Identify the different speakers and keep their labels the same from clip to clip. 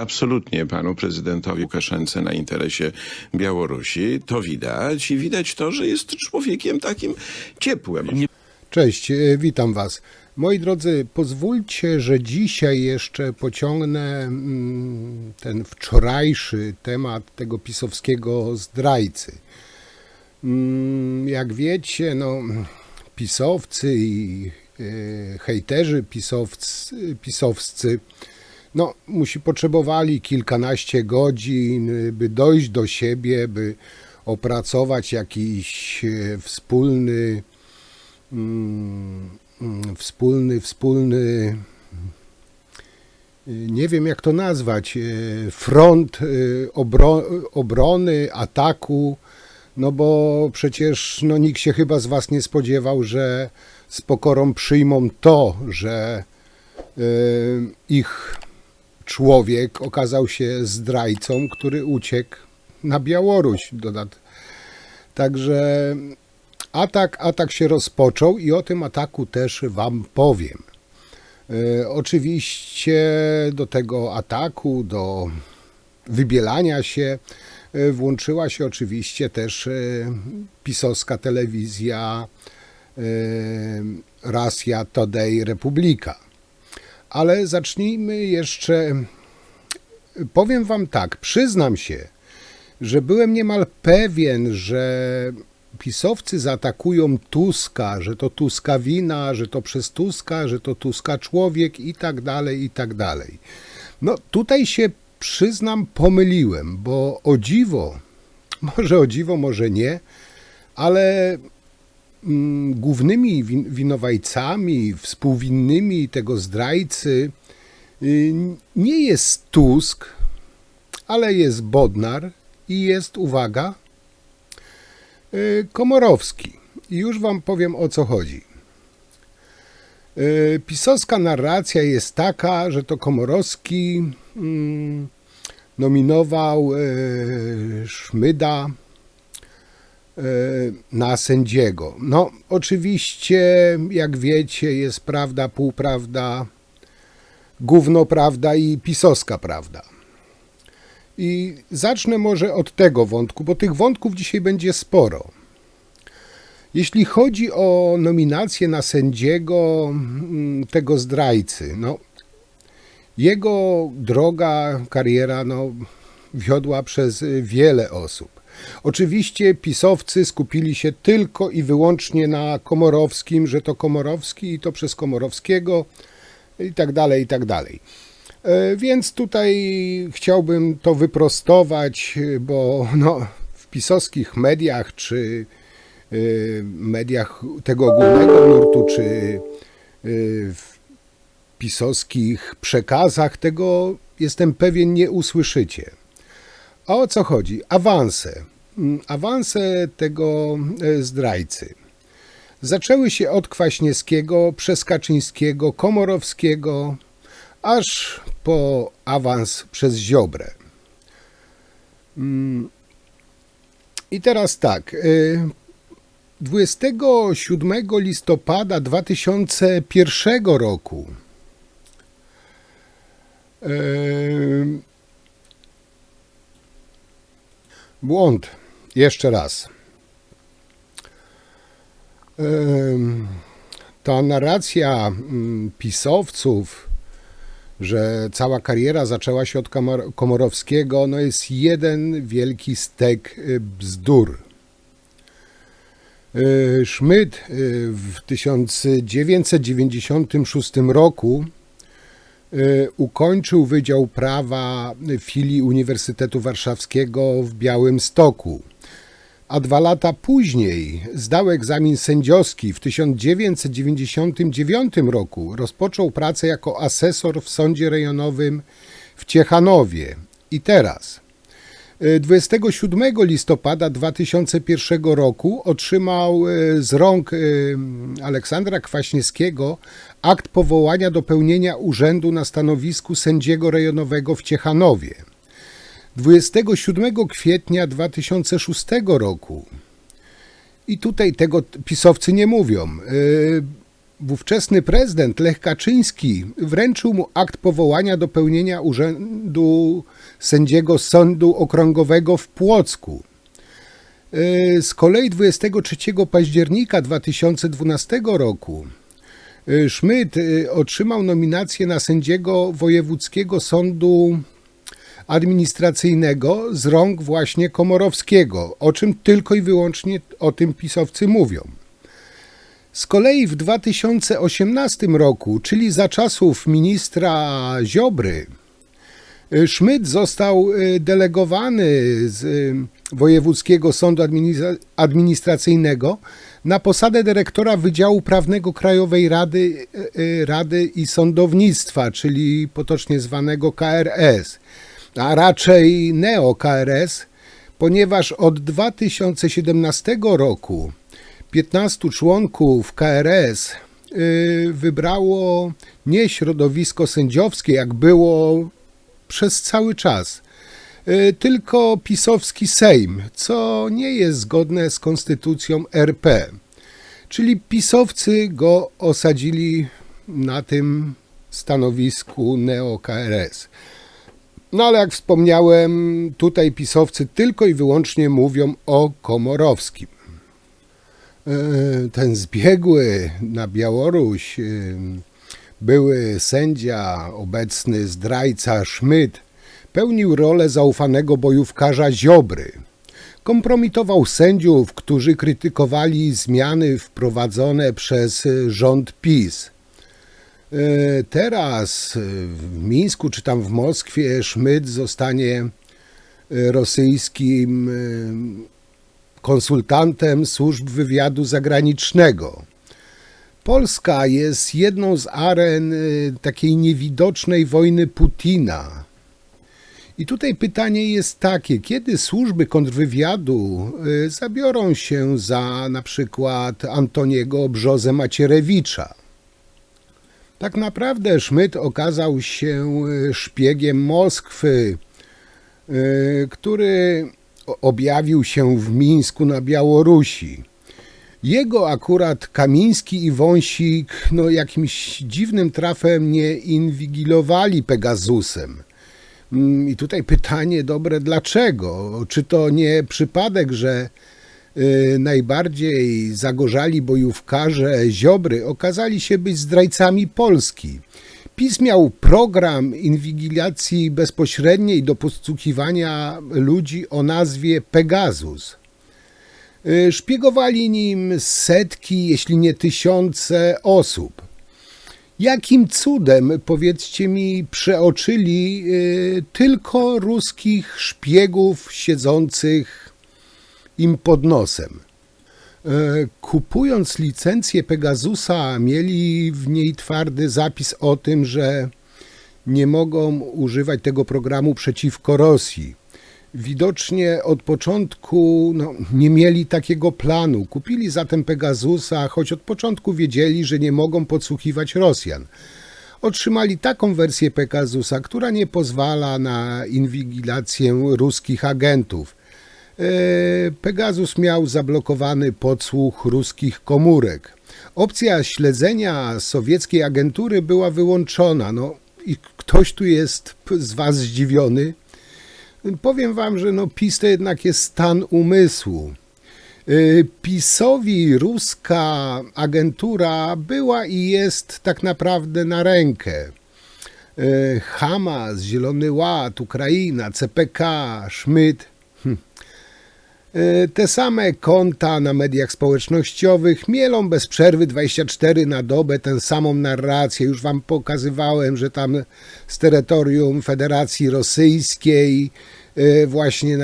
Speaker 1: absolutnie panu prezydentowi Łukaszence na interesie Białorusi. To widać i widać to, że jest człowiekiem takim ciepłym.
Speaker 2: Cześć, witam Was. Moi drodzy, pozwólcie, że dzisiaj jeszcze pociągnę ten wczorajszy temat tego pisowskiego zdrajcy. Jak wiecie, pisowcy i hejterzy pisowscy potrzebowali kilkanaście godzin, by dojść do siebie, by opracować jakiś wspólny, nie wiem jak to nazwać, front obrony, ataku, bo przecież nikt się chyba z Was nie spodziewał, że z pokorą przyjmą to, że ich człowiek okazał się zdrajcą, który uciekł na Białoruś. Także atak się rozpoczął i o tym ataku też Wam powiem. Oczywiście do tego ataku, do wybielania się włączyła się oczywiście też pisowska telewizja Rosja Today Republika. Ale zacznijmy jeszcze, powiem Wam tak, przyznam się, że byłem niemal pewien, że pisowcy zaatakują Tuska, że to Tuska wina, że to przez Tuska, że to Tuska człowiek i tak dalej, i tak dalej. Tutaj się przyznam, pomyliłem, bo o dziwo, może nie, ale głównymi winowajcami, współwinnymi tego zdrajcy nie jest Tusk, ale jest Bodnar i jest, uwaga, Komorowski. I już Wam powiem, o co chodzi. Pisowska narracja jest taka, że to Komorowski nominował Szmyda na sędziego. Oczywiście, jak wiecie, jest prawda, półprawda, gówno prawda i pisowska prawda. I zacznę może od tego wątku, bo tych wątków dzisiaj będzie sporo. Jeśli chodzi o nominację na sędziego tego zdrajcy, jego droga, kariera wiodła przez wiele osób. Oczywiście pisowcy skupili się tylko i wyłącznie na Komorowskim, że to Komorowski i to przez Komorowskiego i tak dalej, i tak dalej. Więc tutaj chciałbym to wyprostować, bo w pisowskich mediach, czy mediach tego ogólnego nurtu, czy w pisowskich przekazach tego, jestem pewien, nie usłyszycie. A o co chodzi? Awanse tego zdrajcy zaczęły się od Kwaśniewskiego, przez Kaczyńskiego, Komorowskiego, aż po awans przez Ziobrę. I teraz tak, 27 listopada 2001 roku błąd, jeszcze raz. Ta narracja pisowców, że cała kariera zaczęła się od Komorowskiego, jest jeden wielki stek bzdur. Szmyt w 1996 roku ukończył Wydział Prawa filii Uniwersytetu Warszawskiego w Białymstoku, a 2 lata później zdał egzamin sędziowski. W 1999 roku rozpoczął pracę jako asesor w Sądzie Rejonowym w Ciechanowie. I teraz 27 listopada 2001 roku otrzymał z rąk Aleksandra Kwaśniewskiego akt powołania do pełnienia urzędu na stanowisku sędziego rejonowego w Ciechanowie. 27 kwietnia 2006 roku, i tutaj tego pisowcy nie mówią, ówczesny prezydent Lech Kaczyński wręczył mu akt powołania do pełnienia urzędu sędziego Sądu Okręgowego w Płocku. Z kolei 23 października 2012 roku Szmyt otrzymał nominację na sędziego Wojewódzkiego Sądu Administracyjnego z rąk właśnie Komorowskiego, o czym tylko i wyłącznie o tym pisowcy mówią. Z kolei w 2018 roku, czyli za czasów ministra Ziobry, Szmyt został delegowany z Wojewódzkiego Sądu Administracyjnego na posadę dyrektora Wydziału Prawnego Krajowej Rady i Sądownictwa, czyli potocznie zwanego KRS, a raczej neo-KRS, ponieważ od 2017 roku 15 członków KRS wybrało nie środowisko sędziowskie, jak było przez cały czas, tylko pisowski Sejm, co nie jest zgodne z konstytucją RP. Czyli pisowcy go osadzili na tym stanowisku neo-KRS. No ale jak wspomniałem, tutaj pisowcy tylko i wyłącznie mówią o Komorowskim. Ten zbiegły na Białoruś, były sędzia, obecny zdrajca Szmyt, pełnił rolę zaufanego bojówkarza Ziobry. Kompromitował sędziów, którzy krytykowali zmiany wprowadzone przez rząd PiS. Teraz w Mińsku czy tam w Moskwie Szmyt zostanie rosyjskim konsultantem służb wywiadu zagranicznego. Polska jest jedną z aren takiej niewidocznej wojny Putina. I tutaj pytanie jest takie, kiedy służby kontrwywiadu zabiorą się za na przykład Antoniego Brzozę-Macierewicza. Tak naprawdę Szmyt okazał się szpiegiem Moskwy, który objawił się w Mińsku na Białorusi. Jego akurat Kamiński i Wąsik jakimś dziwnym trafem nie inwigilowali Pegasusem. I tutaj pytanie dobre, dlaczego? Czy to nie przypadek, że najbardziej zagorzali bojówkarze Ziobry okazali się być zdrajcami Polski? PiS miał program inwigilacji bezpośredniej do podsłuchiwania ludzi o nazwie Pegasus. Szpiegowali nim setki, jeśli nie tysiące osób. Jakim cudem, powiedzcie mi, przeoczyli tylko ruskich szpiegów siedzących im pod nosem? Kupując licencję Pegasusa, mieli w niej twardy zapis o tym, że nie mogą używać tego programu przeciwko Rosji. Widocznie od początku nie mieli takiego planu. Kupili zatem Pegasusa, choć od początku wiedzieli, że nie mogą podsłuchiwać Rosjan. Otrzymali taką wersję Pegasusa, która nie pozwala na inwigilację ruskich agentów. Pegasus miał zablokowany podsłuch ruskich komórek. Opcja śledzenia sowieckiej agentury była wyłączona. I ktoś tu jest z was zdziwiony? Powiem wam, że PiS to jednak jest stan umysłu. PiS-owi ruska agentura była i jest tak naprawdę na rękę. Hamas, Zielony Ład, Ukraina, CPK, Szmyt. Te same konta na mediach społecznościowych mielą bez przerwy 24 na dobę tę samą narrację. Już wam pokazywałem, że tam z terytorium Federacji Rosyjskiej właśnie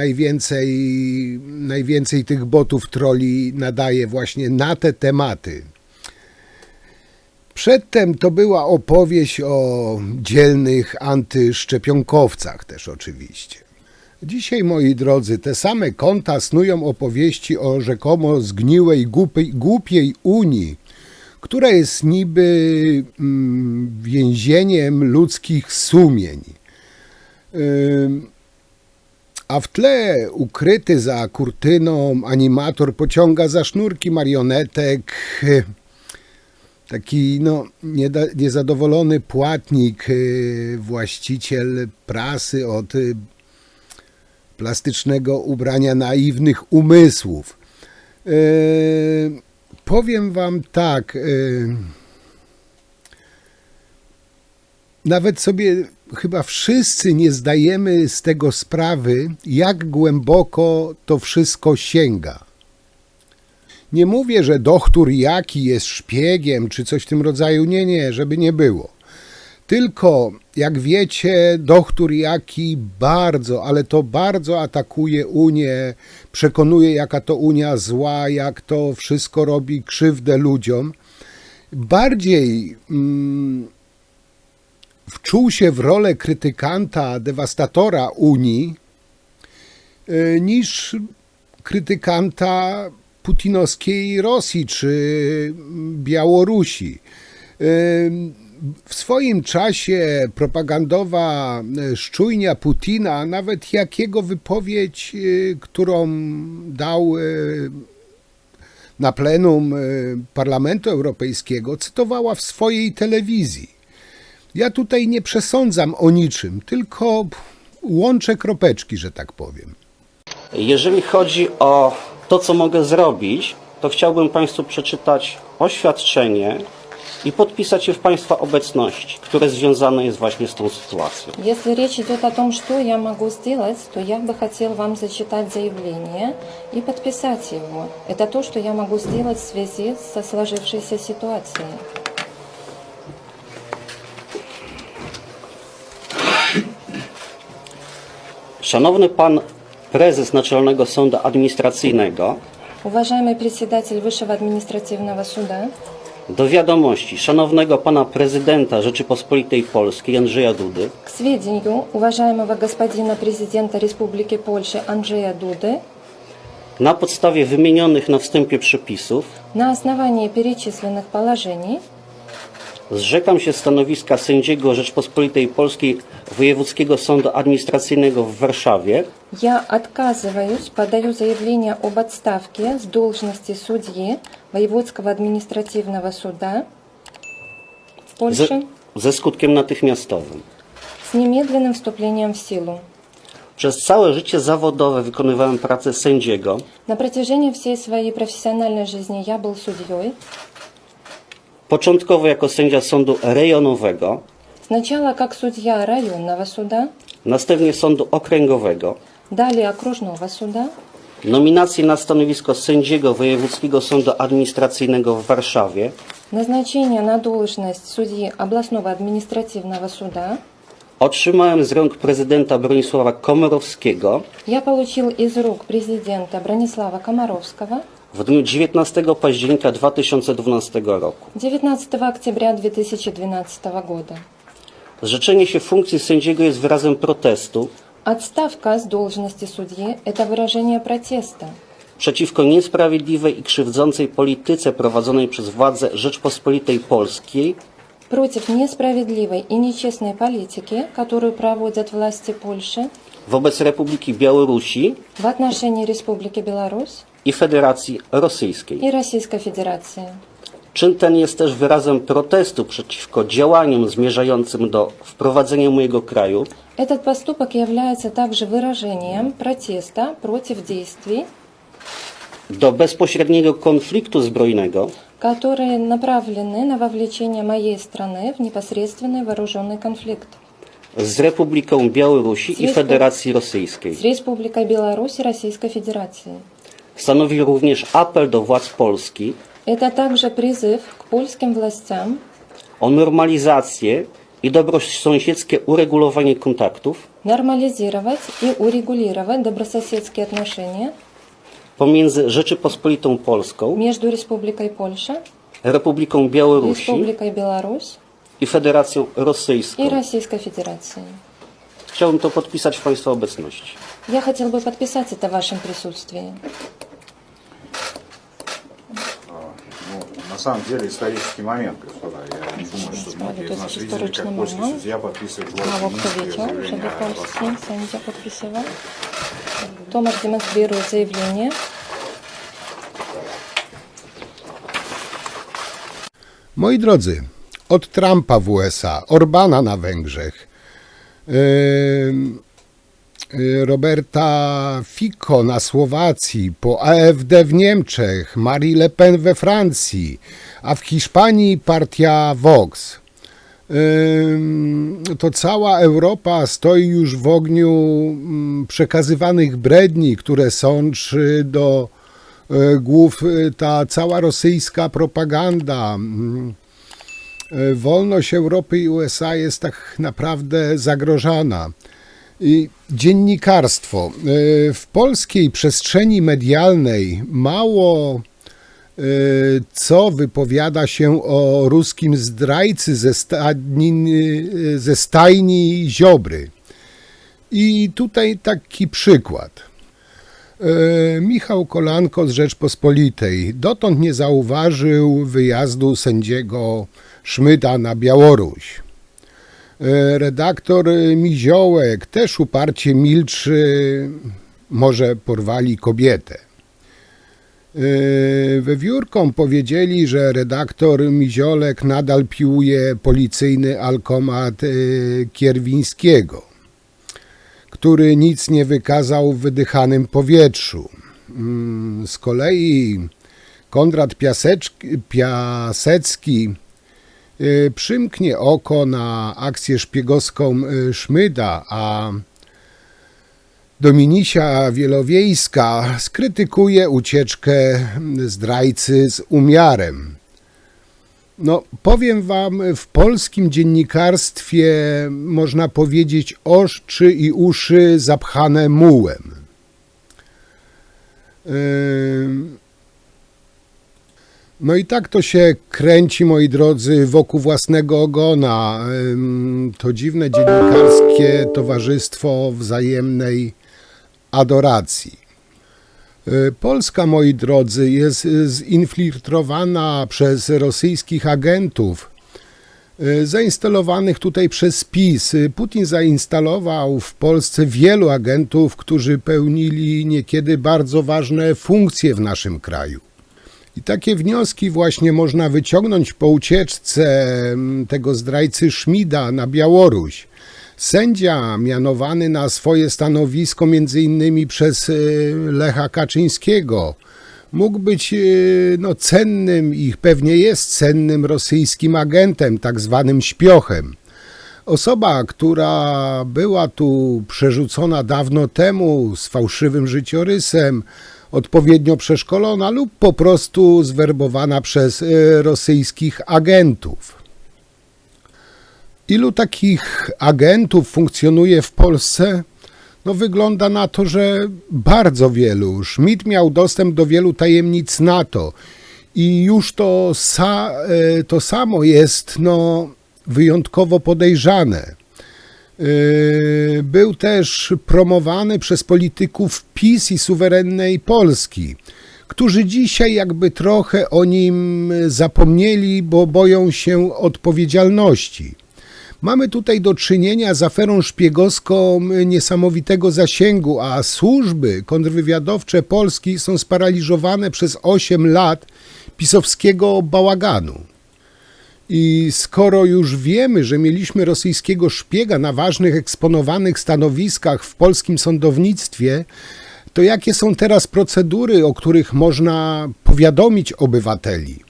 Speaker 2: najwięcej tych botów troli nadaje właśnie na te tematy. Przedtem to była opowieść o dzielnych antyszczepionkowcach też oczywiście. Dzisiaj, moi drodzy, te same konta snują opowieści o rzekomo zgniłej, głupiej Unii, która jest niby więzieniem ludzkich sumień. A w tle, ukryty za kurtyną, animator pociąga za sznurki marionetek taki niezadowolony płatnik, właściciel prasy od plastycznego ubrania naiwnych umysłów. Powiem wam tak, nawet sobie chyba wszyscy nie zdajemy z tego sprawy, jak głęboko to wszystko sięga. Nie mówię, że doktor Jaki jest szpiegiem czy coś w tym rodzaju, nie, żeby nie było. Tylko, jak wiecie, doktor Jaki bardzo, ale to bardzo atakuje Unię, przekonuje, jaka to Unia zła, jak to wszystko robi krzywdę ludziom. Bardziej wczuł się w rolę krytykanta, dewastatora Unii, niż krytykanta putinowskiej Rosji czy Białorusi. W swoim czasie propagandowa szczujnia Putina, nawet jak jego wypowiedź, którą dał na plenum Parlamentu Europejskiego, cytowała w swojej telewizji. Ja tutaj nie przesądzam o niczym, tylko łączę kropeczki, że tak powiem.
Speaker 3: Jeżeli chodzi o to, co mogę zrobić, to chciałbym Państwu przeczytać oświadczenie и подписать в Państwa obecności, które związane jest właśnie z tą sytuacją.
Speaker 4: Если речь идет о том, что я могу сделать, то я бы хотел вам зачитать заявление и подписать его. Это то, что я могу сделать в связи со сложившейся ситуацией.
Speaker 3: Szanowny Pan Prezes Naczelnego Sądu Administracyjnego,
Speaker 4: Уважаемый председатель Высшего административного суда,
Speaker 3: do wiadomości Szanownego Pana Prezydenta Rzeczypospolitej Polskiej Andrzeja Dudy,
Speaker 4: к сведению уважаемого господина президента Республики Польши Анджея Дуды,
Speaker 3: na podstawie wymienionych na wstępie przepisów,
Speaker 4: на основании перечисленных положений,
Speaker 3: zrzekam się stanowiska sędziego Rzeczypospolitej Polskiej Wojewódzkiego Sądu Administracyjnego w Warszawie
Speaker 4: я отказываюсь, подаю заявление об отставке с должности судьи Воеводского административного суда в Польше
Speaker 3: ze skutkiem natychmiastowym.
Speaker 4: с немедленным вступлением в силу.
Speaker 3: Przez całe życie zawodowe wykonywałem pracę sędziego.
Speaker 4: На протяжении всей своей профессиональной жизни я был судьей.
Speaker 3: Początkowo jako sędzia sądu rejonowego,
Speaker 4: Сначала как судья районного суда,
Speaker 3: następnie sądu okręgowego.
Speaker 4: далее окружного суда,
Speaker 3: Nominację na stanowisko sędziego Wojewódzkiego Sądu Administracyjnego w Warszawie
Speaker 4: назначение на должность судьи областного административного суда.
Speaker 3: otrzymałem z rąk prezydenta Bronisława Komorowskiego
Speaker 4: Я получил из рук президента Бронислава Комаровского
Speaker 3: w dniu 19 października 2012 roku.
Speaker 4: 19 октября 2012 года.
Speaker 3: Zrzeczenie się funkcji sędziego jest wyrazem protestu
Speaker 4: Отставка с должности судьи – это выражение протеста
Speaker 3: przeciwko niesprawiedliwej i krzywdzącej polityce prowadzonej przez władze Rzeczpospolitej Polskiej
Speaker 4: против несправедливой и нечестной политики, которую проводят власти Польши
Speaker 3: wobec Republiki Białorusi
Speaker 4: в отношении Республики Беларусь
Speaker 3: i Federacji Rosyjskiej.
Speaker 4: и Российской Федерации.
Speaker 3: Czyn ten jest też wyrazem protestu przeciwko działaniom zmierzającym do wprowadzenia mojego kraju
Speaker 4: Этот поступок является также выражением протеста против действий,
Speaker 3: do bezpośredniego konfliktu zbrojnego
Speaker 4: которые направлены на вовлечение моей страны в непосредственный вооруженный конфликт
Speaker 3: z Republiką Białorusi i Federacji Rosyjskiej.
Speaker 4: с Республикой Беларусь и Российской Федерацией.
Speaker 3: Stanowi również apel do władz Polski
Speaker 4: Это также призыв к польским властям
Speaker 3: o normalizację i dobrosąsiedzkie uregulowanie kontaktów
Speaker 4: нормализировать и урегулировать добрососедские отношения
Speaker 3: pomiędzy Rzeczypospolitą Polską,
Speaker 4: между Республикой Польша,
Speaker 3: Republiką Białorusi
Speaker 4: Республикой Беларусь
Speaker 3: i Federacją Rosyjską.
Speaker 4: и Российской Федерацией.
Speaker 3: Chciałbym to podpisać w Państwa obecności.
Speaker 4: Я хотел бы подписать это в вашем присутствии.
Speaker 5: На самом деле исторический момент, господа. Я не думаю, что многие из нас видели, как польский судья подписывает
Speaker 4: Mało kto
Speaker 5: гражданские
Speaker 4: wiedział,
Speaker 5: заявления
Speaker 4: żeby
Speaker 5: о
Speaker 4: polski
Speaker 5: отставке.
Speaker 4: sędzia podpisywał. Tomasz демонстрирует заявление.
Speaker 2: Moi drodzy, od Trumpa w USA, Orbana na Węgrzech, Roberta Fico na Słowacji, po AfD w Niemczech, Marie Le Pen we Francji, a w Hiszpanii partia Vox. To cała Europa stoi już w ogniu przekazywanych bredni, które sączy do głów ta cała rosyjska propaganda. Wolność Europy i USA jest tak naprawdę zagrożona. Dziennikarstwo. W polskiej przestrzeni medialnej mało co wypowiada się o ruskim zdrajcy ze stajni Ziobry. I tutaj taki przykład. Michał Kolanko z Rzeczpospolitej dotąd nie zauważył wyjazdu sędziego Szmyda na Białoruś. Redaktor Miziołek też uparcie milczy, może porwali kobietę. Wiewiórkom powiedzieli, że redaktor Miziolek nadal piłuje policyjny alkomat Kierwińskiego, który nic nie wykazał w wydychanym powietrzu. Z kolei Konrad Piasecki przymknie oko na akcję szpiegowską Szmyda, a Dominisia Wielowiejska skrytykuje ucieczkę zdrajcy z umiarem. No, powiem wam, w polskim dziennikarstwie można powiedzieć oczy i uszy zapchane mułem. No i tak to się kręci, moi drodzy, wokół własnego ogona. To dziwne dziennikarskie towarzystwo wzajemnej adoracji. Polska, moi drodzy, jest zinfiltrowana przez rosyjskich agentów zainstalowanych tutaj przez PiS. Putin zainstalował w Polsce wielu agentów, którzy pełnili niekiedy bardzo ważne funkcje w naszym kraju. I takie wnioski właśnie można wyciągnąć po ucieczce tego zdrajcy Szmida na Białoruś. Sędzia mianowany na swoje stanowisko między innymi przez Lecha Kaczyńskiego mógł być cennym i pewnie jest cennym rosyjskim agentem, tak zwanym śpiochem. Osoba, która była tu przerzucona dawno temu z fałszywym życiorysem, odpowiednio przeszkolona lub po prostu zwerbowana przez rosyjskich agentów. Ilu takich agentów funkcjonuje w Polsce? No wygląda na to, że bardzo wielu. Schmidt miał dostęp do wielu tajemnic NATO i już to samo jest wyjątkowo podejrzane. Był też promowany przez polityków PiS i suwerennej Polski, którzy dzisiaj jakby trochę o nim zapomnieli, bo boją się odpowiedzialności. Mamy tutaj do czynienia z aferą szpiegowską niesamowitego zasięgu, a służby kontrwywiadowcze Polski są sparaliżowane przez 8 lat pisowskiego bałaganu. I skoro już wiemy, że mieliśmy rosyjskiego szpiega na ważnych, eksponowanych stanowiskach w polskim sądownictwie, to jakie są teraz procedury, o których można powiadomić obywateli?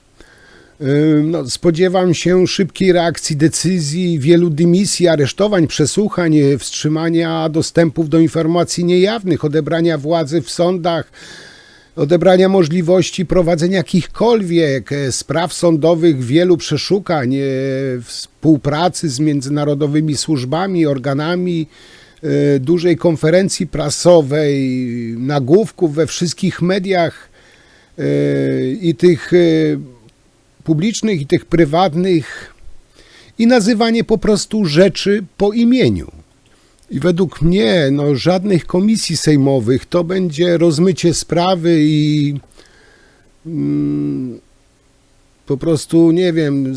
Speaker 2: Spodziewam się szybkiej reakcji decyzji, wielu dymisji, aresztowań, przesłuchań, wstrzymania dostępów do informacji niejawnych, odebrania władzy w sądach, odebrania możliwości prowadzenia jakichkolwiek spraw sądowych, wielu przeszukań, współpracy z międzynarodowymi służbami, organami, dużej konferencji prasowej, nagłówków we wszystkich mediach i tych publicznych, i tych prywatnych, i nazywanie po prostu rzeczy po imieniu. I według mnie żadnych komisji sejmowych, to będzie rozmycie sprawy i po prostu, nie wiem,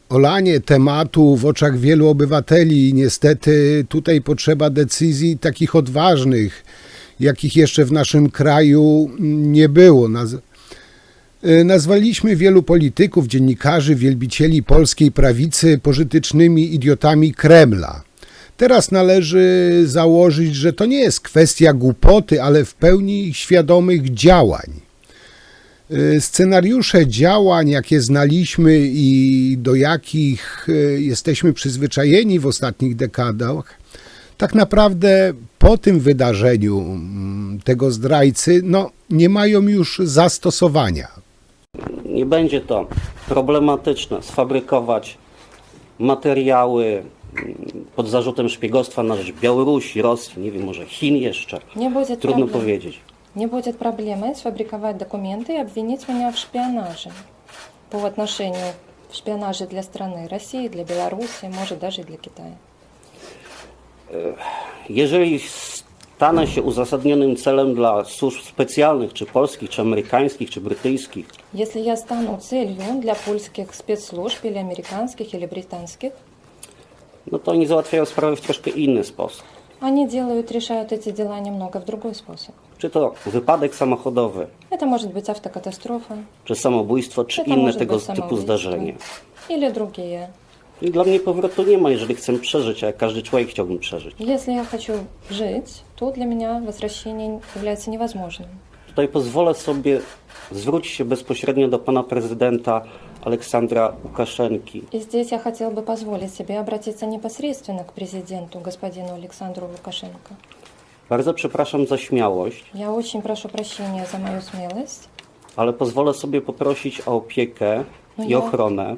Speaker 2: olanie tematu w oczach wielu obywateli. I niestety tutaj potrzeba decyzji takich odważnych, jakich jeszcze w naszym kraju nie było. Nazwaliśmy wielu polityków, dziennikarzy, wielbicieli polskiej prawicy pożytecznymi idiotami Kremla. Teraz należy założyć, że to nie jest kwestia głupoty, ale w pełni świadomych działań. Scenariusze działań, jakie znaliśmy i do jakich jesteśmy przyzwyczajeni w ostatnich dekadach, tak naprawdę po tym wydarzeniu tego zdrajcy nie mają już zastosowania.
Speaker 3: Nie będzie to problematyczne sfabrykować materiały pod zarzutem szpiegostwa na rzecz Białorusi, Rosji, nie wiem, może Chin jeszcze.
Speaker 4: Не будет
Speaker 3: Trudno
Speaker 4: проблем.
Speaker 3: powiedzieć.
Speaker 4: Не будет проблемы сфабриковать документы и обвинить меня в шпионаже по отношению в шпионаже для страны России, для Беларуси, может даже и для Китая.
Speaker 3: Jeżeli stanę się uzasadnionym celem dla służb specjalnych, czy polskich, czy amerykańskich, czy brytyjskich,
Speaker 4: Если я стану целью для польских спецслужб или американских или британских,
Speaker 3: no to oni załatwiają sprawy w troszkę inny sposób.
Speaker 4: они решают эти дела немного в другой способ.
Speaker 3: Czy to wypadek samochodowy,
Speaker 4: Это может быть автокатастрофа,
Speaker 3: czy samobójstwo, czy
Speaker 4: это
Speaker 3: inne
Speaker 4: может
Speaker 3: tego
Speaker 4: быть
Speaker 3: typu
Speaker 4: самоубийство
Speaker 3: zdarzenie.
Speaker 4: или другие.
Speaker 3: I dla mnie powrotu nie ma, jeżeli chcę przeżyć, a jak każdy człowiek chciałbym przeżyć.
Speaker 4: Если я хочу жить, то для меня возвращение является невозможным.
Speaker 3: Tutaj pozwolę sobie zwrócić się bezpośrednio do pana prezydenta Aleksandra Łukaszenki.
Speaker 4: И здесь я хотела бы позволить себе обратиться непосредственно к президенту, господину Александру Лукашенко.
Speaker 3: Bardzo przepraszam za śmiałość,
Speaker 4: Я очень прошу прощения за мою смелость.
Speaker 3: ale pozwolę sobie poprosić o opiekę
Speaker 4: No
Speaker 3: i
Speaker 4: ja-
Speaker 3: ochronę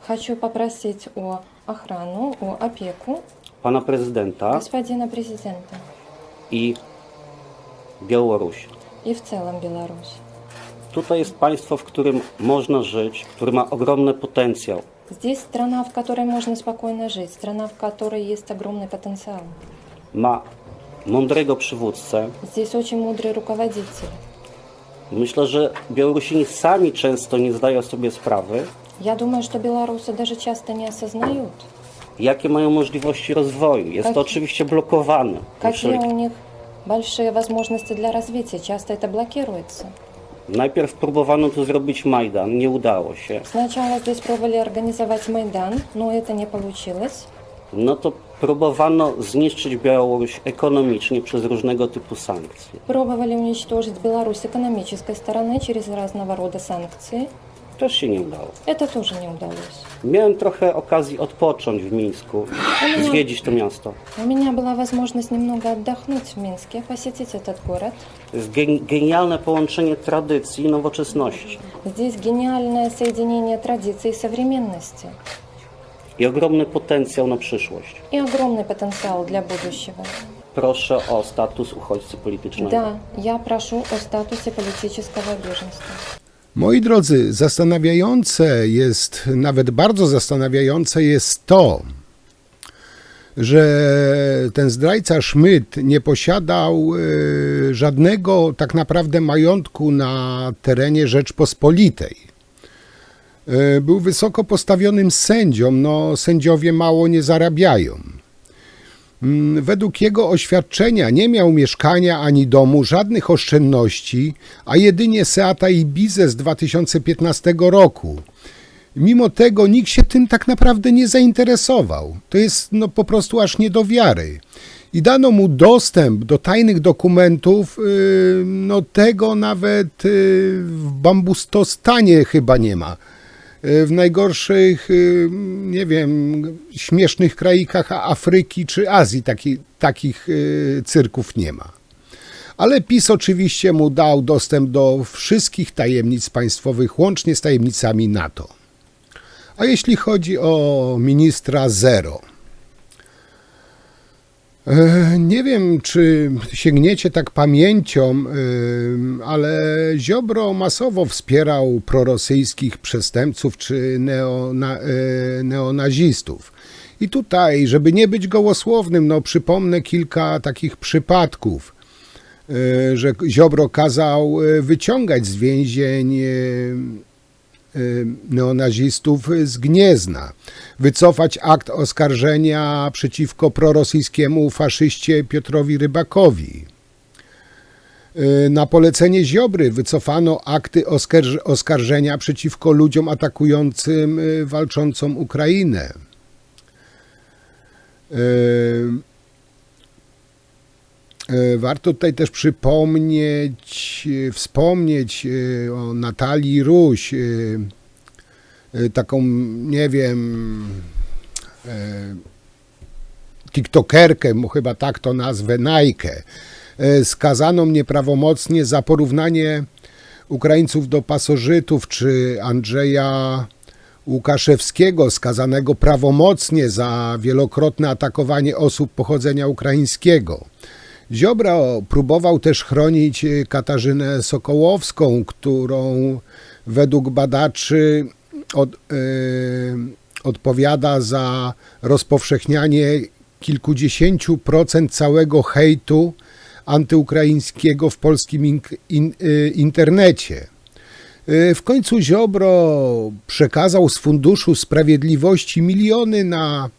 Speaker 4: Хочу попросить о охрану, о опеку
Speaker 3: pana prezydenta
Speaker 4: господина президента
Speaker 3: i Białorusi.
Speaker 4: и в целом Беларусь.
Speaker 3: Tutaj jest państwo, w którym można żyć, które ma ogromny potencjał.
Speaker 4: Здесь страна, в которой можно спокойно жить, страна, в которой есть огромный потенциал.
Speaker 3: Ma mądrego przywódcę.
Speaker 4: Здесь очень мудрый руководитель.
Speaker 3: Myślę, że Białorusini sami często nie zdają sobie sprawy,
Speaker 4: Я думаю, что белорусы даже часто не осознают,
Speaker 3: jakie mają możliwości rozwoju. Jest to
Speaker 4: Tak.
Speaker 3: oczywiście blokowane.
Speaker 4: какие у них большие возможности для развития. Часто это блокируется.
Speaker 3: Najpierw próbowano tu zrobić Majdan, nie udało się.
Speaker 4: Сначала здесь пробовали организовать Майдан, но это не получилось.
Speaker 3: No to próbowano zniszczyć Białoruś ekonomicznie przez różnego typu sankcje.
Speaker 4: Пробовали уничтожить Беларусь с экономической стороны через разного рода санкции.
Speaker 3: Też się nie udało.
Speaker 4: Это тоже не удалось.
Speaker 3: Miałem trochę okazji odpocząć w Mińsku, zwiedzić to miasto.
Speaker 4: У меня была возможность немного отдохнуть в Минске, посетить этот город.
Speaker 3: To jest genialne połączenie tradycji i nowoczesności.
Speaker 4: Здесь гениальное соединение традиций и современности.
Speaker 3: I ogromny potencjał na przyszłość.
Speaker 4: И огромный потенциал для будущего.
Speaker 3: Proszę o status uchodźcy politycznego.
Speaker 4: Да, я прошу о статусе политического беженства.
Speaker 2: Moi drodzy, zastanawiające jest, nawet bardzo zastanawiające jest to, że ten zdrajca Szmyt nie posiadał żadnego tak naprawdę majątku na terenie Rzeczpospolitej. Był wysoko postawionym sędzią, sędziowie mało nie zarabiają. Według jego oświadczenia nie miał mieszkania ani domu, żadnych oszczędności, a jedynie Seata Ibizę z 2015 roku. Mimo tego nikt się tym tak naprawdę nie zainteresował. To jest po prostu aż nie do wiary. I dano mu dostęp do tajnych dokumentów, tego nawet w Bambustostanie chyba nie ma. W najgorszych, nie wiem, śmiesznych kraikach Afryki czy Azji takich cyrków nie ma. Ale PiS oczywiście mu dał dostęp do wszystkich tajemnic państwowych, łącznie z tajemnicami NATO. A jeśli chodzi o ministra Zero, nie wiem, czy sięgniecie tak pamięcią, ale Ziobro masowo wspierał prorosyjskich przestępców czy neonazistów. I tutaj, żeby nie być gołosłownym, przypomnę kilka takich przypadków, że Ziobro kazał wyciągać z więzień neonazistów z Gniezna, wycofać akt oskarżenia przeciwko prorosyjskiemu faszyście Piotrowi Rybakowi. Na polecenie Ziobry wycofano akty oskarżenia przeciwko ludziom atakującym walczącą Ukrainę. Warto tutaj też wspomnieć o Natalii Ruś, taką, nie wiem, tiktokerkę, chyba tak to nazwę, Najkę, skazaną nieprawomocnie za porównanie Ukraińców do pasożytów, czy Andrzeja Łukaszewskiego, skazanego prawomocnie za wielokrotne atakowanie osób pochodzenia ukraińskiego. Ziobra próbował też chronić Katarzynę Sokołowską, którą według badaczy odpowiada za rozpowszechnianie kilkudziesięciu procent całego hejtu antyukraińskiego w polskim internecie. W końcu Ziobro przekazał z Funduszu Sprawiedliwości miliony na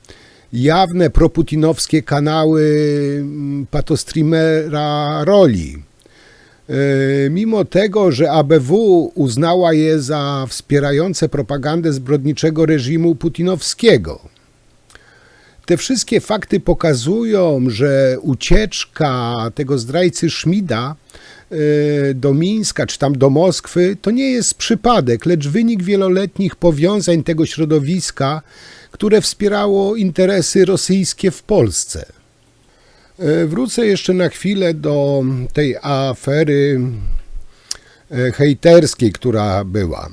Speaker 2: jawne proputinowskie kanały patostreamera Roli. Mimo tego, że ABW uznała je za wspierające propagandę zbrodniczego reżimu putinowskiego. Te wszystkie fakty pokazują, że ucieczka tego zdrajcy Szmida do Mińska czy tam do Moskwy to nie jest przypadek, lecz wynik wieloletnich powiązań tego środowiska, które wspierało interesy rosyjskie w Polsce. Wrócę jeszcze na chwilę do tej afery hejterskiej, która była.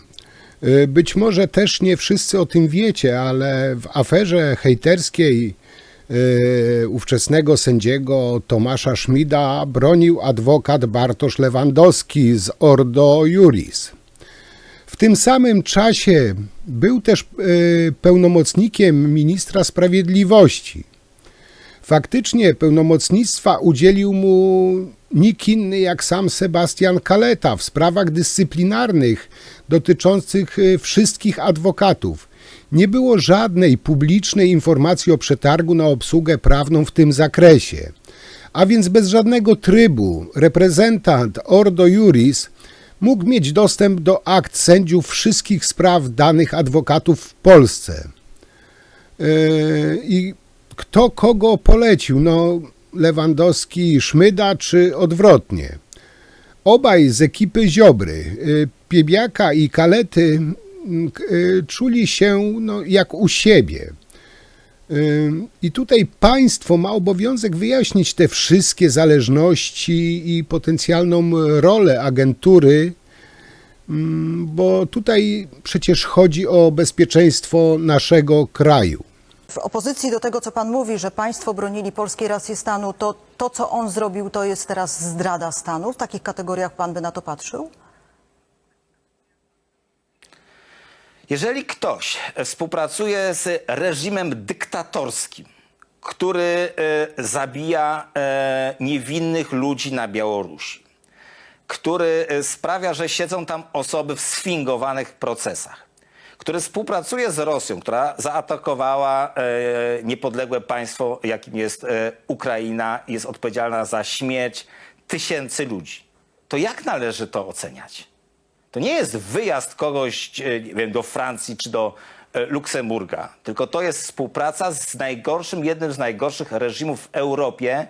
Speaker 2: Być może też nie wszyscy o tym wiecie, ale w aferze hejterskiej ówczesnego sędziego Tomasza Szmida bronił adwokat Bartosz Lewandowski z Ordo Iuris. W tym samym czasie był też pełnomocnikiem ministra sprawiedliwości. Faktycznie pełnomocnictwa udzielił mu nikt inny jak sam Sebastian Kaleta w sprawach dyscyplinarnych dotyczących wszystkich adwokatów. Nie było żadnej publicznej informacji o przetargu na obsługę prawną w tym zakresie. A więc bez żadnego trybu reprezentant Ordo Iuris mógł mieć dostęp do akt sędziów wszystkich spraw danych adwokatów w Polsce. I kto kogo polecił? No, Lewandowski, Szmyda czy odwrotnie? Obaj z ekipy Ziobry, Piebiaka i Kalety, czuli się jak u siebie. I tutaj państwo ma obowiązek wyjaśnić te wszystkie zależności i potencjalną rolę agentury, bo tutaj przecież chodzi o bezpieczeństwo naszego kraju.
Speaker 6: W opozycji do tego, co pan mówi, że państwo bronili polskiej racji stanu, to, co on zrobił, to jest teraz zdrada stanu? W takich kategoriach pan by na to patrzył?
Speaker 7: Jeżeli ktoś współpracuje z reżimem dyktatorskim, który zabija niewinnych ludzi na Białorusi, który sprawia, że siedzą tam osoby w sfingowanych procesach, który współpracuje z Rosją, która zaatakowała niepodległe państwo, jakim jest Ukraina, jest odpowiedzialna za śmierć tysięcy ludzi, to jak należy to oceniać? To nie jest wyjazd kogoś, nie wiem, do Francji czy do Luksemburga, tylko to jest współpraca z jednym z najgorszych reżimów w Europie,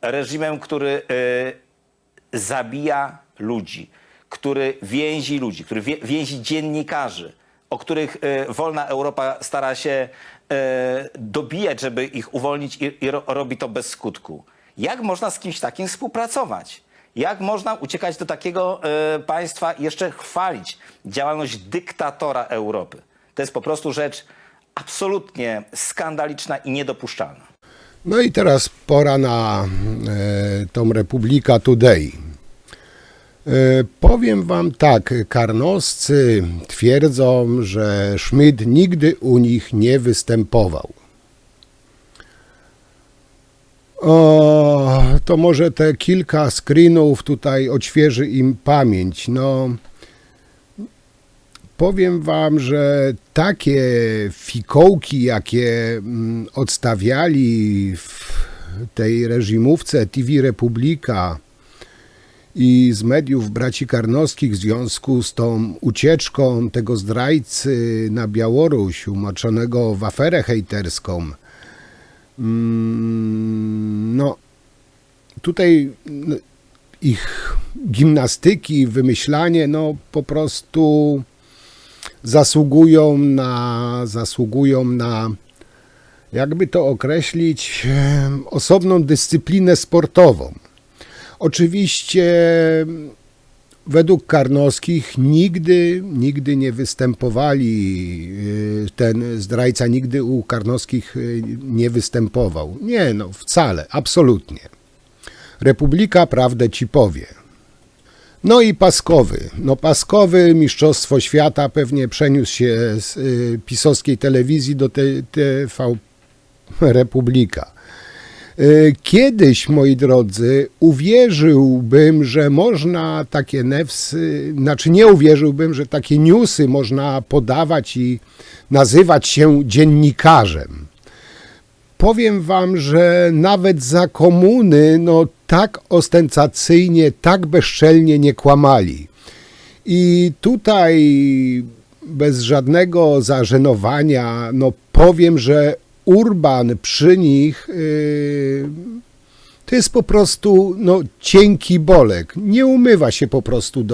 Speaker 7: reżimem, który zabija ludzi, który więzi ludzi, który więzi dziennikarzy, o których wolna Europa stara się dobijać, żeby ich uwolnić i robi to bez skutku. Jak można z kimś takim współpracować? Jak można uciekać do takiego państwa i jeszcze chwalić działalność dyktatora Europy? To jest po prostu rzecz absolutnie skandaliczna i niedopuszczalna.
Speaker 2: No i teraz pora na tą Republika Today. Powiem wam tak, karnoscy twierdzą, że Szmid nigdy u nich nie występował. O, to może te kilka screenów tutaj odświeży im pamięć. No, powiem wam, że takie fikołki, jakie odstawiali w tej reżimówce TV Republika i z mediów braci Karnowskich w związku z tą ucieczką tego zdrajcy na Białoruś, umoczonego w aferę hejterską. No, tutaj ich gimnastyki, wymyślanie, no po prostu zasługują na, jakby to określić, osobną dyscyplinę sportową. Oczywiście według Karnowskich nigdy nie występowali, ten zdrajca nigdy u Karnowskich nie występował. Nie, no wcale, absolutnie. Republika prawdę ci powie. No i Paskowy. No Paskowy, Mistrzostwo Świata, pewnie przeniósł się z pisowskiej telewizji do TV Republika. Kiedyś, moi drodzy, uwierzyłbym, że można takie newsy, znaczy nie uwierzyłbym, że takie newsy można podawać i nazywać się dziennikarzem. Powiem wam, że nawet za komuny, no tak ostentacyjnie, tak bezczelnie nie kłamali. I tutaj bez żadnego zażenowania, no powiem, że Urban przy nich to jest po prostu no, cienki bolek. Nie umywa się po prostu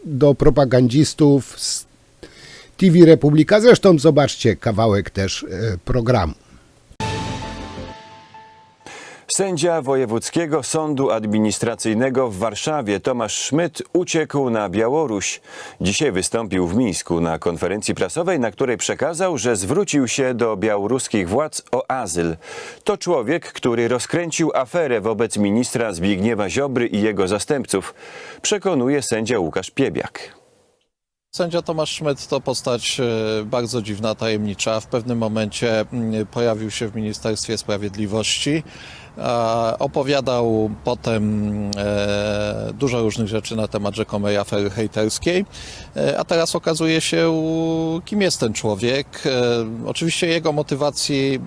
Speaker 2: do propagandzistów z TV Republika. Zresztą zobaczcie kawałek też programu.
Speaker 8: Sędzia Wojewódzkiego Sądu Administracyjnego w Warszawie Tomasz Szmyt uciekł na Białoruś. Dzisiaj wystąpił w Mińsku na konferencji prasowej, na której przekazał, że zwrócił się do białoruskich władz o azyl. To człowiek, który rozkręcił aferę wobec ministra Zbigniewa Ziobry i jego zastępców, przekonuje sędzia Łukasz Piebiak.
Speaker 9: Sędzia Tomasz Szmyt to postać bardzo dziwna, tajemnicza. W pewnym momencie pojawił się w Ministerstwie Sprawiedliwości. Opowiadał potem dużo różnych rzeczy na temat rzekomej afery hejterskiej, a teraz okazuje się, kim jest ten człowiek. Oczywiście jego motywacji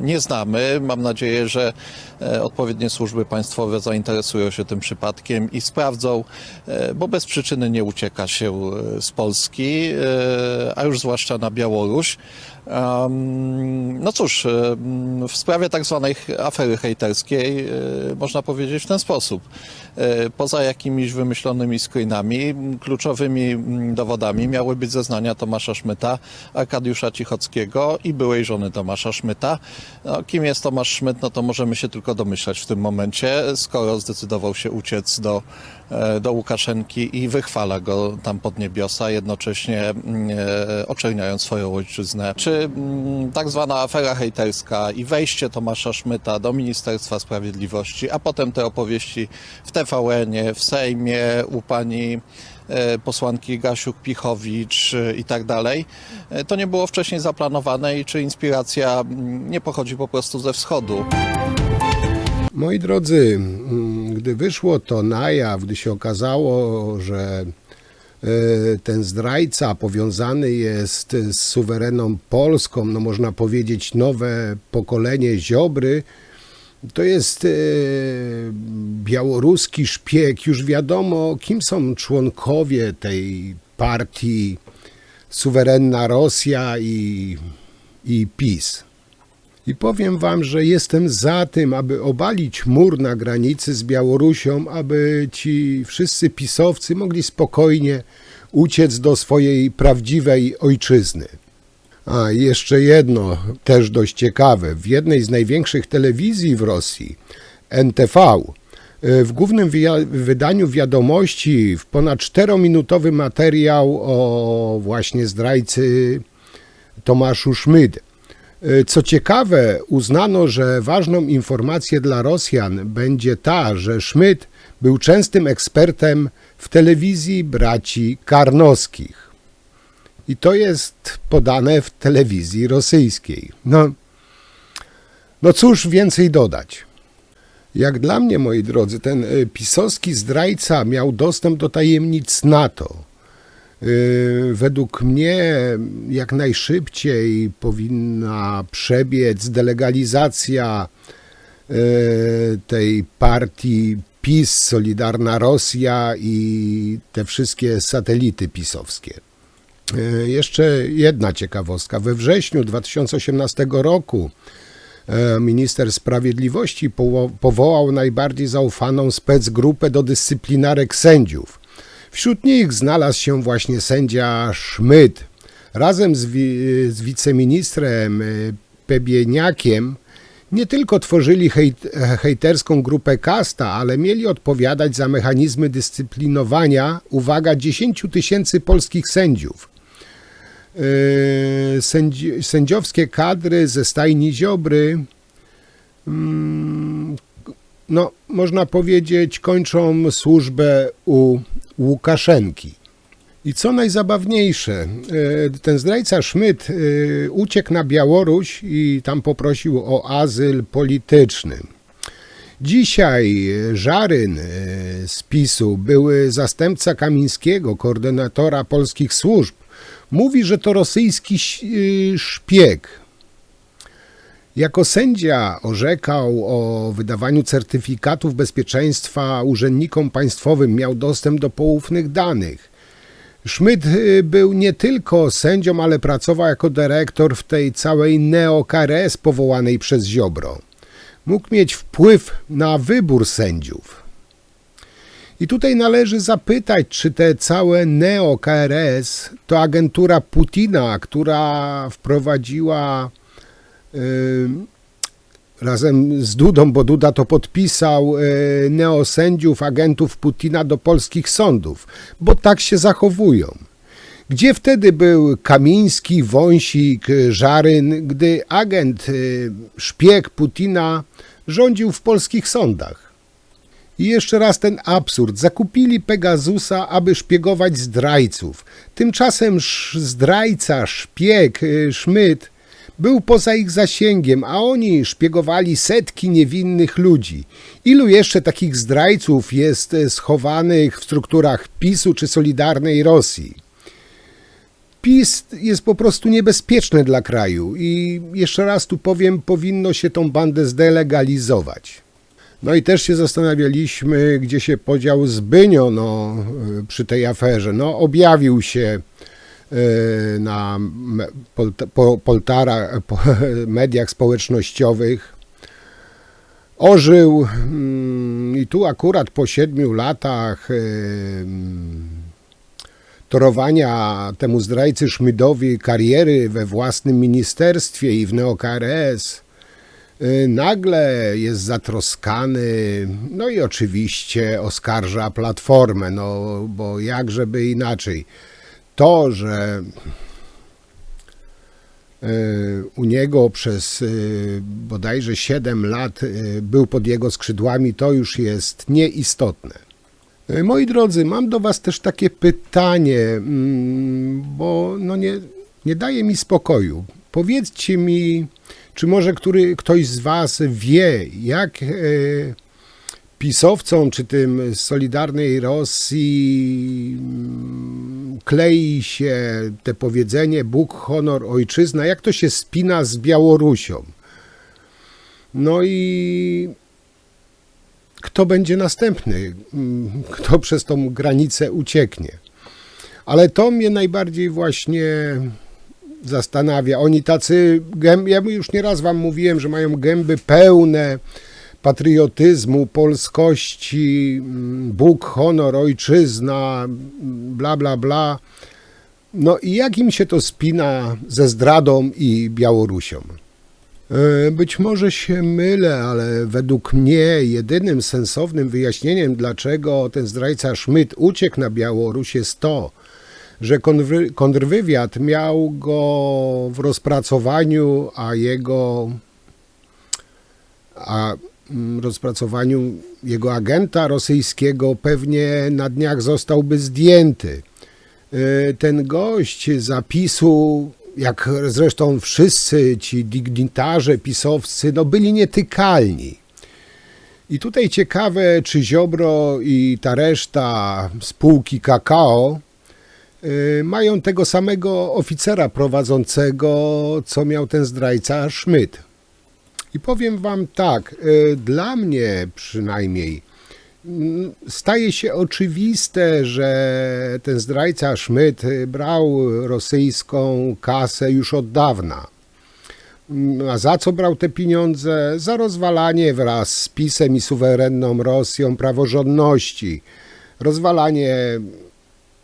Speaker 9: nie znamy. Mam nadzieję, że odpowiednie służby państwowe zainteresują się tym przypadkiem i sprawdzą, bo bez przyczyny nie ucieka się z Polski, a już zwłaszcza na Białoruś. No cóż, w sprawie tak zwanej afery hejterskiej można powiedzieć w ten sposób. Poza jakimiś wymyślonymi screenami, kluczowymi dowodami miały być zeznania Tomasza Szmyta, Arkadiusza Cichockiego i byłej żony Tomasza Szmyta. No, kim jest Tomasz Szmyt, no to możemy się tylko domyślać w tym momencie, skoro zdecydował się uciec do Łukaszenki i wychwala go tam pod niebiosa, jednocześnie oczerniając swoją ojczyznę. Czy tak zwana afera hejterska i wejście Tomasza Szmyta do Ministerstwa Sprawiedliwości, a potem te opowieści w TVN-ie, w Sejmie, u pani posłanki Gasiuk-Pichowicz i tak dalej, to nie było wcześniej zaplanowane i czy inspiracja nie pochodzi po prostu ze wschodu?
Speaker 2: Moi drodzy, gdy wyszło to na jaw, gdy się okazało, że ten zdrajca powiązany jest z suwerenną Polską, no można powiedzieć nowe pokolenie Ziobry, to jest białoruski szpieg. Już wiadomo, kim są członkowie tej partii Suwerenna Rosja i PiS. I powiem wam, że jestem za tym, aby obalić mur na granicy z Białorusią, aby ci wszyscy pisowcy mogli spokojnie uciec do swojej prawdziwej ojczyzny. A jeszcze jedno, też dość ciekawe. W jednej z największych telewizji w Rosji, NTV, w głównym wydaniu wiadomości w ponad 4-minutowy materiał o właśnie zdrajcy Tomaszu Szmyt. Co ciekawe, uznano, że ważną informacją dla Rosjan będzie ta, że Szmyt był częstym ekspertem w telewizji braci Karnowskich. I to jest podane w telewizji rosyjskiej. No cóż więcej dodać. Jak dla mnie, moi drodzy, ten pisowski zdrajca miał dostęp do tajemnic NATO. Według mnie jak najszybciej powinna przebiec delegalizacja tej partii PiS, Solidarna Rosja i te wszystkie satelity pisowskie. Jeszcze jedna ciekawostka. We wrześniu 2018 roku minister sprawiedliwości powołał najbardziej zaufaną specgrupę do dyscyplinarek sędziów. Wśród nich znalazł się właśnie sędzia Szmyt. Razem z wiceministrem Pebieniakiem nie tylko tworzyli hejterską grupę Kasta, ale mieli odpowiadać za mechanizmy dyscyplinowania, uwaga, 10 000 polskich sędziów. Sędziowskie kadry ze stajni Ziobry, no, można powiedzieć, kończą służbę u Łukaszenki. I co najzabawniejsze, ten zdrajca Szmyt uciekł na Białoruś i tam poprosił o azyl polityczny. Dzisiaj Żaryn z PiS-u, były zastępca Kamińskiego, koordynatora polskich służb, mówi, że to rosyjski szpieg. Jako sędzia orzekał o wydawaniu certyfikatów bezpieczeństwa urzędnikom państwowym, miał dostęp do poufnych danych. Szmyt był nie tylko sędzią, ale pracował jako dyrektor w tej całej neo-KRS powołanej przez Ziobro. Mógł mieć wpływ na wybór sędziów. I tutaj należy zapytać, czy te całe neo-KRS to agentura Putina, która wprowadziła razem z Dudą, bo Duda to podpisał, neosędziów, agentów Putina do polskich sądów, bo tak się zachowują. Gdzie wtedy był Kamiński, Wąsik, Żaryn, gdy agent, szpieg Putina rządził w polskich sądach? I jeszcze raz ten absurd. Zakupili Pegasusa, aby szpiegować zdrajców. Tymczasem zdrajca, szpieg, Szmyt był poza ich zasięgiem, a oni szpiegowali setki niewinnych ludzi. Ilu jeszcze takich zdrajców jest schowanych w strukturach PiS-u czy Solidarnej Rosji? PiS jest po prostu niebezpieczny dla kraju i jeszcze raz tu powiem, powinno się tą bandę zdelegalizować. No i też się zastanawialiśmy, gdzie się podział Zbynio przy tej aferze. No, objawił się na mediach społecznościowych, ożył i tu akurat po 7 latach torowania temu zdrajcy Szmydowi kariery we własnym ministerstwie i w neo-KRS nagle jest zatroskany, no i oczywiście oskarża Platformę, no bo jakżeby inaczej. To, że u niego przez bodajże 7 lat był pod jego skrzydłami, to już jest nieistotne. Moi drodzy, mam do was też takie pytanie, bo no nie daje mi spokoju. Powiedzcie mi, czy może ktoś z was wie, jak pisowcom, czy tym z Solidarnej Rosji klei się te powiedzenie Bóg, honor, ojczyzna, jak to się spina z Białorusią. No i kto będzie następny, kto przez tą granicę ucieknie. Ale to mnie najbardziej właśnie zastanawia. Oni tacy, ja już nieraz wam mówiłem, że mają gęby pełne patriotyzmu, polskości, Bóg, honor, ojczyzna, bla, bla, bla. No i jak im się to spina ze zdradą i Białorusią? Być może się mylę, ale według mnie jedynym sensownym wyjaśnieniem, dlaczego ten zdrajca Szmyt uciekł na Białoruś, jest to, że kontrwywiad miał go w rozpracowaniu, rozpracowaniu jego agenta rosyjskiego pewnie na dniach zostałby zdjęty. Ten gość zapisu, jak zresztą wszyscy ci dygnitarze pisowscy, no byli nietykalni. I tutaj ciekawe, czy Ziobro i ta reszta spółki Kakao mają tego samego oficera prowadzącego, co miał ten zdrajca Szmyt. I powiem wam tak, dla mnie przynajmniej Staje się oczywiste, że ten zdrajca Szmyt brał rosyjską kasę już od dawna. A za co brał te pieniądze? Za rozwalanie wraz z PiS-em i suwerenną Rosją praworządności, rozwalanie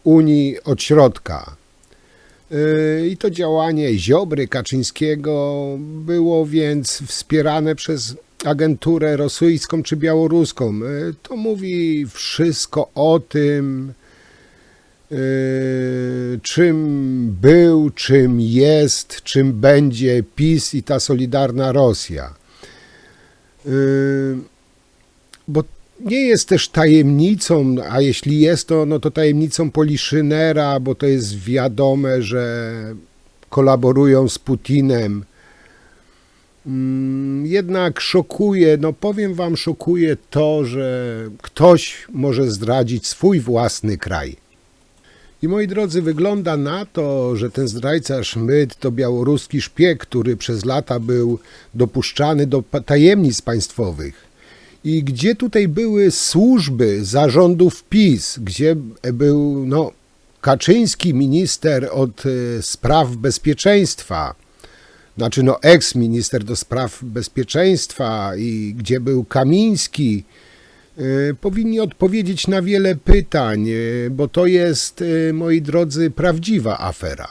Speaker 2: Unii od środka. I to działanie Ziobry, Kaczyńskiego było więc wspierane przez agenturę rosyjską czy białoruską. To mówi wszystko o tym, czym był, czym jest, czym będzie PiS i ta Solidarna Rosja. Bo nie jest też tajemnicą, a jeśli jest to, no to tajemnicą Poliszynela, bo to jest wiadome, że kolaborują z Putinem. Jednak szokuje, no powiem wam, szokuje to, że ktoś może zdradzić swój własny kraj. I moi drodzy, wygląda na to, że ten zdrajca Szmyt to białoruski szpieg, który przez lata był dopuszczany do tajemnic państwowych. I gdzie tutaj były służby zarządów PiS, gdzie był Kaczyński, minister od spraw bezpieczeństwa, znaczy eks-minister do spraw bezpieczeństwa, i gdzie był Kamiński, powinni odpowiedzieć na wiele pytań, bo to jest, moi drodzy, prawdziwa afera.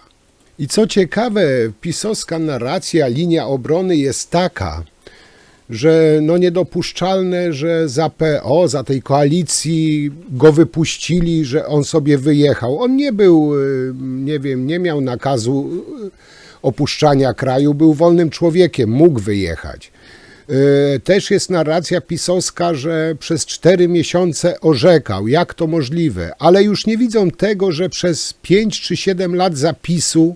Speaker 2: I co ciekawe, pisowska narracja, linia obrony jest taka, że niedopuszczalne, że za PO, za tej koalicji go wypuścili, że on sobie wyjechał. On nie był, nie miał nakazu opuszczania kraju, był wolnym człowiekiem, mógł wyjechać. Też jest narracja pisowska, że przez 4 miesiące orzekał. Jak to możliwe? Ale już nie widzą tego, że przez 5 czy 7 lat zapisu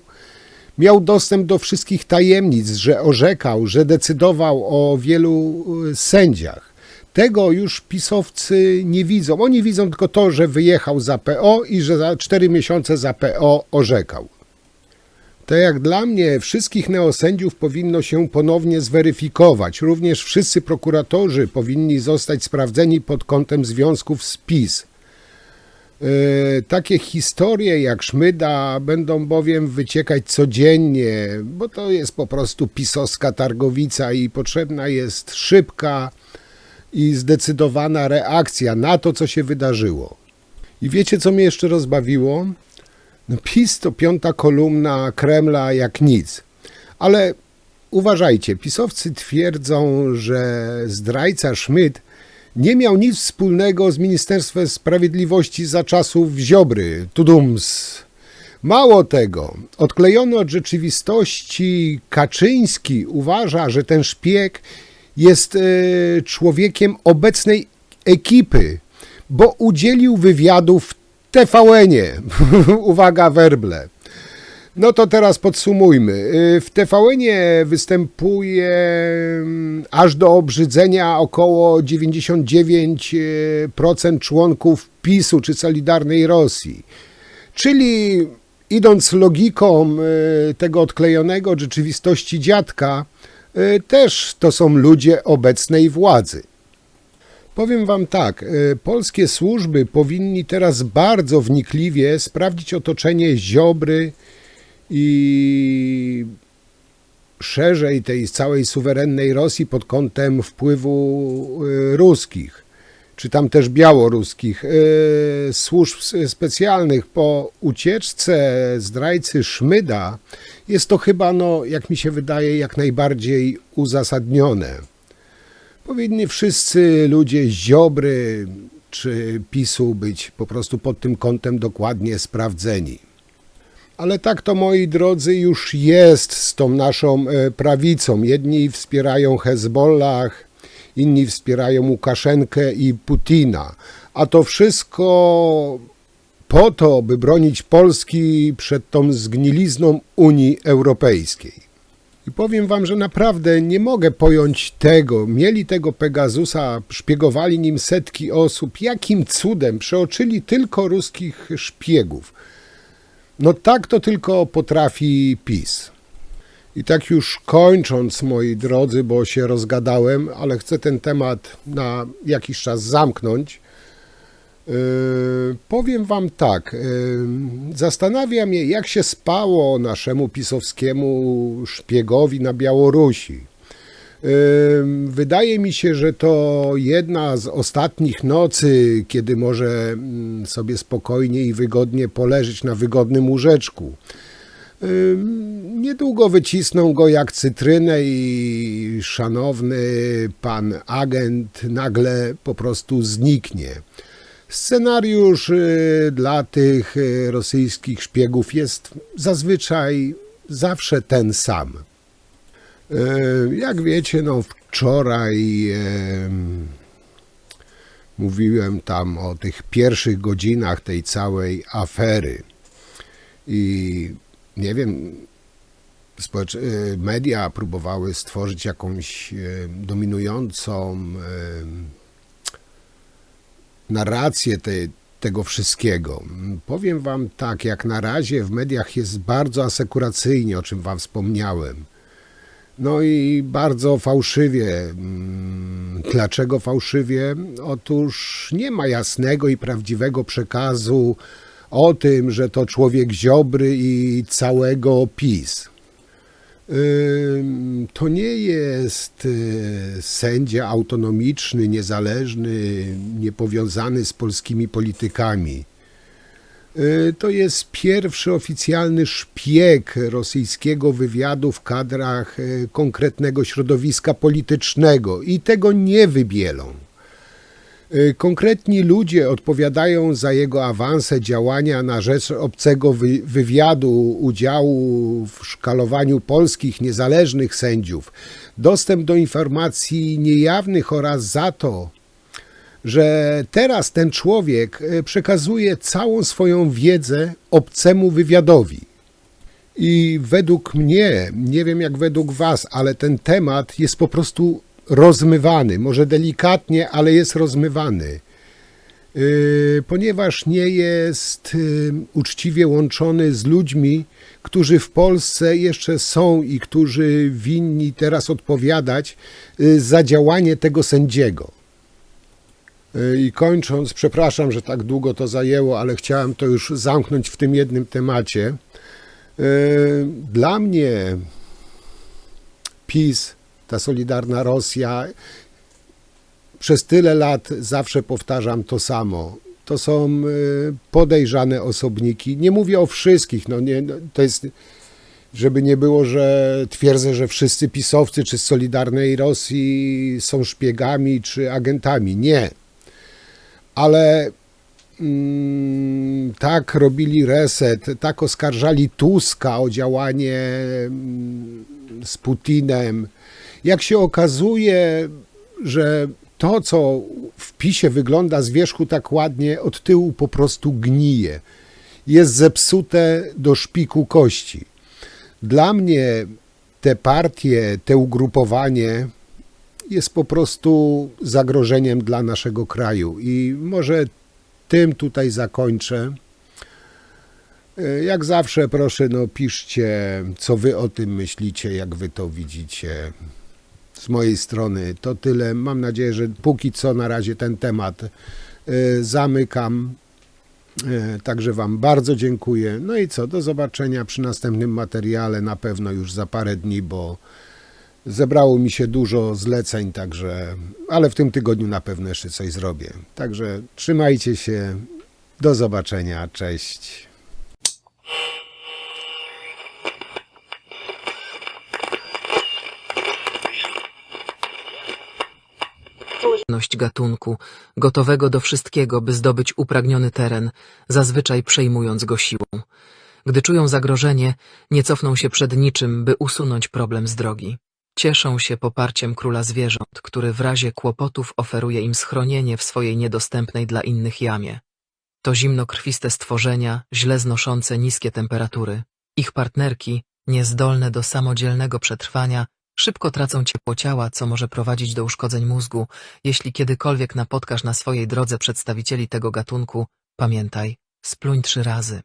Speaker 2: miał dostęp do wszystkich tajemnic, że orzekał, że decydował o wielu sędziach. Tego już pisowcy nie widzą. Oni widzą tylko to, że wyjechał za PO i że za 4 miesiące za PO orzekał. Tak jak dla mnie, wszystkich neosędziów powinno się ponownie zweryfikować. Również wszyscy prokuratorzy powinni zostać sprawdzeni pod kątem związków z PiS. Takie historie jak Szmyda będą bowiem wyciekać codziennie, bo to jest po prostu pisowska targowica i potrzebna jest szybka i zdecydowana reakcja na to, co się wydarzyło. I wiecie, co mnie jeszcze rozbawiło? PiS to 5. kolumna Kremla jak nic. Ale uważajcie, pisowcy twierdzą, że zdrajca Szmyt nie miał nic wspólnego z Ministerstwem Sprawiedliwości za czasów Ziobry. Tudums. Mało tego, odklejony od rzeczywistości Kaczyński uważa, że ten szpieg jest człowiekiem obecnej ekipy, bo udzielił wywiadu w TVN-ie. Uwaga, werble. No to teraz podsumujmy. W TVN-ie występuje aż do obrzydzenia około 99% członków PiS-u czy Solidarnej Rosji. Czyli idąc logiką tego odklejonego od rzeczywistości dziadka, też to są ludzie obecnej władzy. Powiem wam tak, polskie służby powinni teraz bardzo wnikliwie sprawdzić otoczenie Ziobry i szerzej tej całej suwerennej Rosji pod kątem wpływu ruskich, czy tam też białoruskich służb specjalnych. Po ucieczce zdrajcy Szmyda jest to chyba, jak mi się wydaje, jak najbardziej uzasadnione. Powinni wszyscy ludzie Ziobry czy PiS-u być po prostu pod tym kątem dokładnie sprawdzeni. Ale tak to, moi drodzy, już jest z tą naszą prawicą. Jedni wspierają Hezbollah, inni wspierają Łukaszenkę i Putina. A to wszystko po to, by bronić Polski przed tą zgnilizną Unii Europejskiej. I powiem wam, że naprawdę nie mogę pojąć tego. Mieli tego Pegasusa, szpiegowali nim setki osób. Jakim cudem przeoczyli tylko ruskich szpiegów? Tak to tylko potrafi PiS. I tak już kończąc, moi drodzy, bo się rozgadałem, ale chcę ten temat na jakiś czas zamknąć, Powiem wam tak, zastanawia mnie, jak się spało naszemu pisowskiemu szpiegowi na Białorusi. Wydaje mi się, że to jedna z ostatnich nocy, kiedy może sobie spokojnie i wygodnie poleżeć na wygodnym łóżeczku. Niedługo wycisną go jak cytrynę i szanowny pan agent nagle po prostu zniknie. Scenariusz dla tych rosyjskich szpiegów jest zazwyczaj zawsze ten sam. Jak wiecie, no wczoraj mówiłem tam o tych pierwszych godzinach tej całej afery i nie wiem, media próbowały stworzyć jakąś dominującą narrację tego wszystkiego. Powiem wam tak, jak na razie w mediach jest bardzo asekuracyjnie, o czym wam wspomniałem. No i bardzo fałszywie. Dlaczego fałszywie? Otóż nie ma jasnego i prawdziwego przekazu o tym, że to człowiek Ziobry i całego PiS. To nie jest sędzia autonomiczny, niezależny, niepowiązany z polskimi politykami. To jest pierwszy oficjalny szpieg rosyjskiego wywiadu w kadrach konkretnego środowiska politycznego i tego nie wybielą. Konkretni ludzie odpowiadają za jego awanse, działania na rzecz obcego wywiadu, udziału w szkalowaniu polskich niezależnych sędziów, dostęp do informacji niejawnych oraz za to, że teraz ten człowiek przekazuje całą swoją wiedzę obcemu wywiadowi. I według mnie, nie wiem jak według was, ale ten temat jest po prostu rozmywany, może delikatnie, ale jest rozmywany, ponieważ nie jest uczciwie łączony z ludźmi, którzy w Polsce jeszcze są i którzy winni teraz odpowiadać za działanie tego sędziego. I kończąc, przepraszam, że tak długo to zajęło, ale chciałem to już zamknąć w tym jednym temacie. Dla mnie PiS, ta Solidarna Rosja, przez tyle lat zawsze powtarzam to samo. To są podejrzane osobniki. Nie mówię o wszystkich, to jest, żeby nie było, że twierdzę, że wszyscy pisowcy czy z Solidarnej Rosji są szpiegami czy agentami. Nie. Ale tak robili reset, tak oskarżali Tuska o działanie z Putinem. Jak się okazuje, że to, co w PiS-ie wygląda z wierzchu tak ładnie, od tyłu po prostu gnije. Jest zepsute do szpiku kości. Dla mnie te partie, te ugrupowanie jest po prostu zagrożeniem dla naszego kraju. I może tym tutaj zakończę. Jak zawsze proszę, piszcie, co wy o tym myślicie, jak wy to widzicie. Z mojej strony to tyle. Mam nadzieję, że póki co na razie ten temat zamykam. Także wam bardzo dziękuję. No i co, do zobaczenia przy następnym materiale, na pewno już za parę dni, bo zebrało mi się dużo zleceń, także, ale w tym tygodniu na pewno jeszcze coś zrobię. Także trzymajcie się, do zobaczenia, cześć.
Speaker 10: Gatunku, gotowego do wszystkiego, by zdobyć upragniony teren, zazwyczaj przejmując go siłą. Gdy czują zagrożenie, nie cofną się przed niczym, by usunąć problem z drogi. Cieszą się poparciem króla zwierząt, który w razie kłopotów oferuje im schronienie w swojej niedostępnej dla innych jamie. To zimnokrwiste stworzenia, źle znoszące niskie temperatury. Ich partnerki, niezdolne do samodzielnego przetrwania, szybko tracą ciepło ciała, co może prowadzić do uszkodzeń mózgu. Jeśli kiedykolwiek napotkasz na swojej drodze przedstawicieli tego gatunku, pamiętaj, spluń 3 razy.